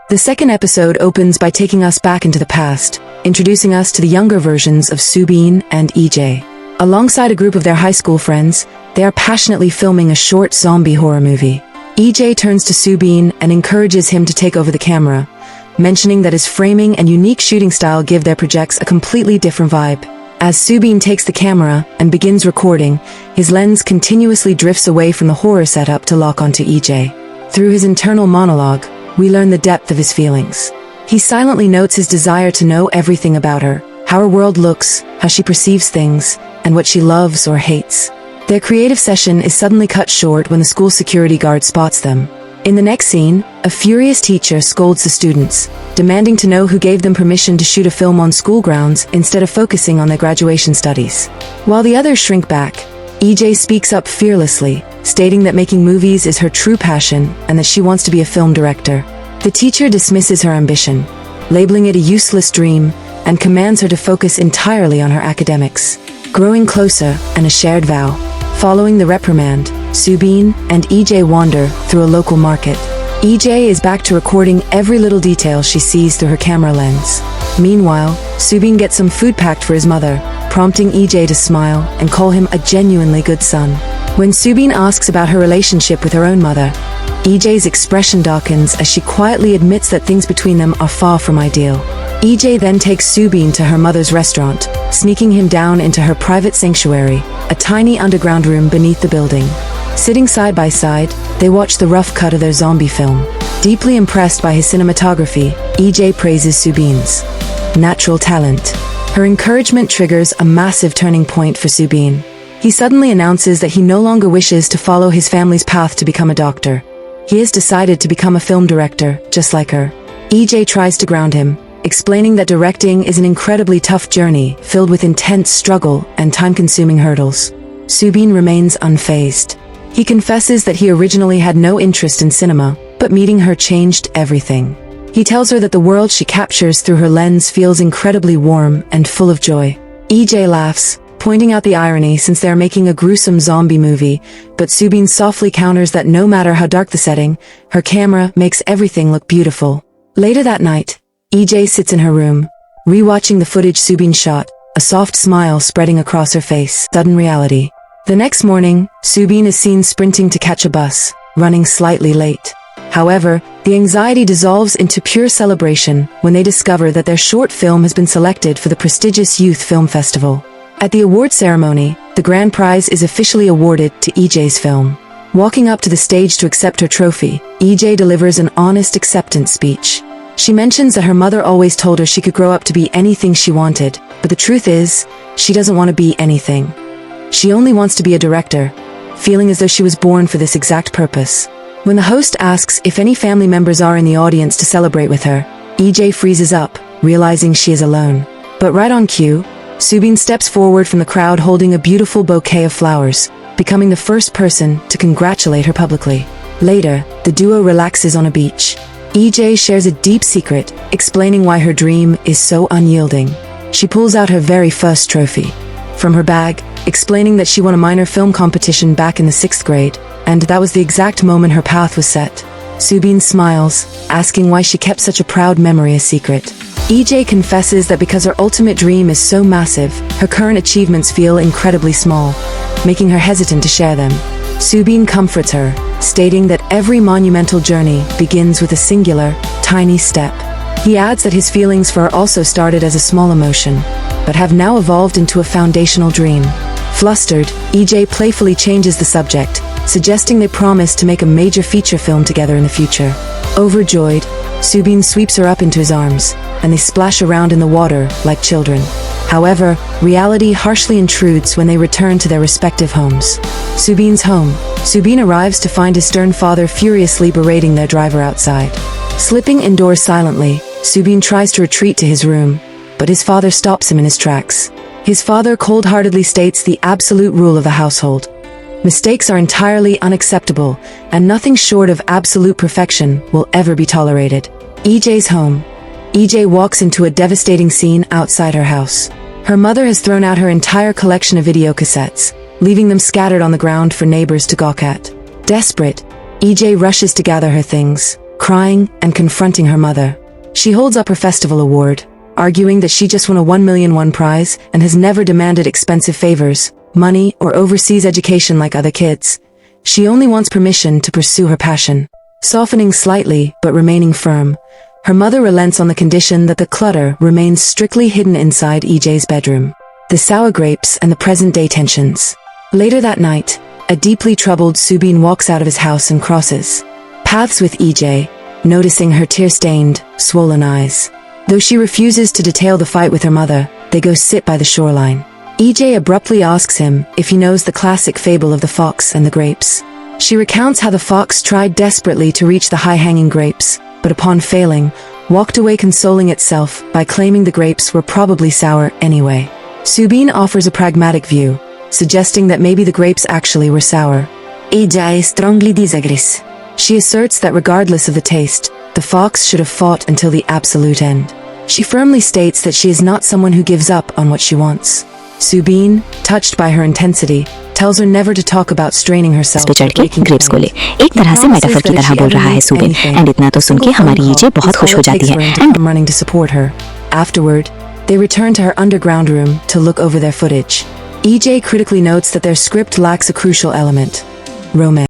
The second episode opens by taking us back into the past, introducing us to the younger versions of Subin and EJ. Alongside a group of their high school friends, they are passionately filming a short zombie horror movie. EJ turns to Subin and encourages him to take over the camera, mentioning that his framing and unique shooting style give their projects a completely different vibe. As Subin takes the camera and begins recording, his lens continuously drifts away from the horror setup to lock onto EJ. Through his internal monologue, we learn the depth of his feelings. He silently notes his desire to know everything about her, how her world looks, how she perceives things, and what she loves or hates. Their creative session is suddenly cut short when the school security guard spots them. In the next scene, a furious teacher scolds the students, demanding to know who gave them permission to shoot a film on school grounds instead of focusing on their graduation studies. While the others shrink back, EJ speaks up fearlessly, stating that making movies is her true passion and that she wants to be a film director. The teacher dismisses her ambition, labeling it a useless dream, and commands her to focus entirely on her academics. Growing closer and a shared vow. Following the reprimand, Subin and EJ wander through a local market. EJ is back to recording every little detail she sees through her camera lens. Meanwhile, Subin gets some food packed for his mother, prompting EJ to smile and call him a genuinely good son. When Subin asks about her relationship with her own mother, EJ's expression darkens as she quietly admits that things between them are far from ideal. EJ then takes Subin to her mother's restaurant, sneaking him down into her private sanctuary, a tiny underground room beneath the building. Sitting side by side, they watch the rough cut of their zombie film. Deeply impressed by his cinematography, EJ praises Subin's natural talent. Her encouragement triggers a massive turning point for Subin. He suddenly announces that he no longer wishes to follow his family's path to become a doctor. He has decided to become a film director, just like her. EJ tries to ground him, explaining that directing is an incredibly tough journey filled with intense struggle and time-consuming hurdles. Subin remains unfazed. He confesses that he originally had no interest in cinema, but meeting her changed everything. He tells her that the world she captures through her lens feels incredibly warm and full of joy. EJ laughs, pointing out the irony since they are making a gruesome zombie movie, but Subin softly counters that no matter how dark the setting, her camera makes everything look beautiful. Later that night, EJ sits in her room, rewatching the footage Subin shot, a soft smile spreading across her face. Sudden reality. The next morning, Subin is seen sprinting to catch a bus, running slightly late. However, the anxiety dissolves into pure celebration when they discover that their short film has been selected for the prestigious Youth Film Festival. At the award ceremony, the grand prize is officially awarded to EJ's film. Walking up to the stage to accept her trophy, EJ delivers an honest acceptance speech. She mentions that her mother always told her she could grow up to be anything she wanted, but the truth is, she doesn't want to be anything. She only wants to be a director, feeling as though she was born for this exact purpose. When the host asks if any family members are in the audience to celebrate with her, EJ freezes up, realizing she is alone. But right on cue, Subin steps forward from the crowd holding a beautiful bouquet of flowers, becoming the first person to congratulate her publicly. Later, the duo relaxes on a beach. EJ shares a deep secret, explaining why her dream is so unyielding. She pulls out her very first trophy from her bag, explaining that she won a minor film competition back in the 6th grade, and that was the exact moment her path was set. Subin smiles, asking why she kept such a proud memory a secret. EJ confesses that because her ultimate dream is so massive, her current achievements feel incredibly small, making her hesitant to share them. Subin comforts her, stating that every monumental journey begins with a singular, tiny step. He adds that his feelings for her also started as a small emotion, but have now evolved into a foundational dream. Flustered, EJ playfully changes the subject, suggesting they promise to make a major feature film together in the future. Overjoyed, Subin sweeps her up into his arms, and they splash around in the water like children. However, reality harshly intrudes when they return to their respective homes. Subin's home. Subin arrives to find his stern father furiously berating their driver outside. Slipping indoors silently, Subin tries to retreat to his room, but his father stops him in his tracks. His father cold-heartedly states the absolute rule of the household. Mistakes are entirely unacceptable, and nothing short of absolute perfection will ever be tolerated. EJ's home. EJ walks into a devastating scene outside her house. Her mother has thrown out her entire collection of video cassettes, leaving them scattered on the ground for neighbors to gawk at. Desperate, EJ rushes to gather her things, crying and confronting her mother. She holds up her festival award, arguing that she just won a 1 million won prize and has never demanded expensive favors, money, or overseas education like other kids. She only wants permission to pursue her passion. Softening slightly, but remaining firm, her mother relents on the condition that the clutter remains strictly hidden inside EJ's bedroom. The sour grapes and the present-day tensions. Later that night, a deeply troubled Subin walks out of his house and crosses paths with EJ, noticing her tear-stained, swollen eyes. Though she refuses to detail the fight with her mother, they go sit by the shoreline. EJ abruptly asks him if he knows the classic fable of the fox and the grapes. She recounts how the fox tried desperately to reach the high-hanging grapes, but upon failing, walked away consoling itself by claiming the grapes were probably sour anyway. Subin offers a pragmatic view, suggesting that maybe the grapes actually were sour. EJ strongly disagrees. She asserts that regardless of the taste, the fox should have fought until the absolute end. She firmly states that she is not someone who gives up on what she wants. Subin, touched by her intensity, tells her never to talk about straining herself पे चढ़ के grapes को ले एक तरह से metaphor की तरह बोल रहा है सुबिन एंड इतना तो सुन के हमारी ईजे बहुत खुश हो जाती है and running to support her. Afterward, they return to her underground room to look over their footage. EJ critically notes that their script lacks a crucial element: romance.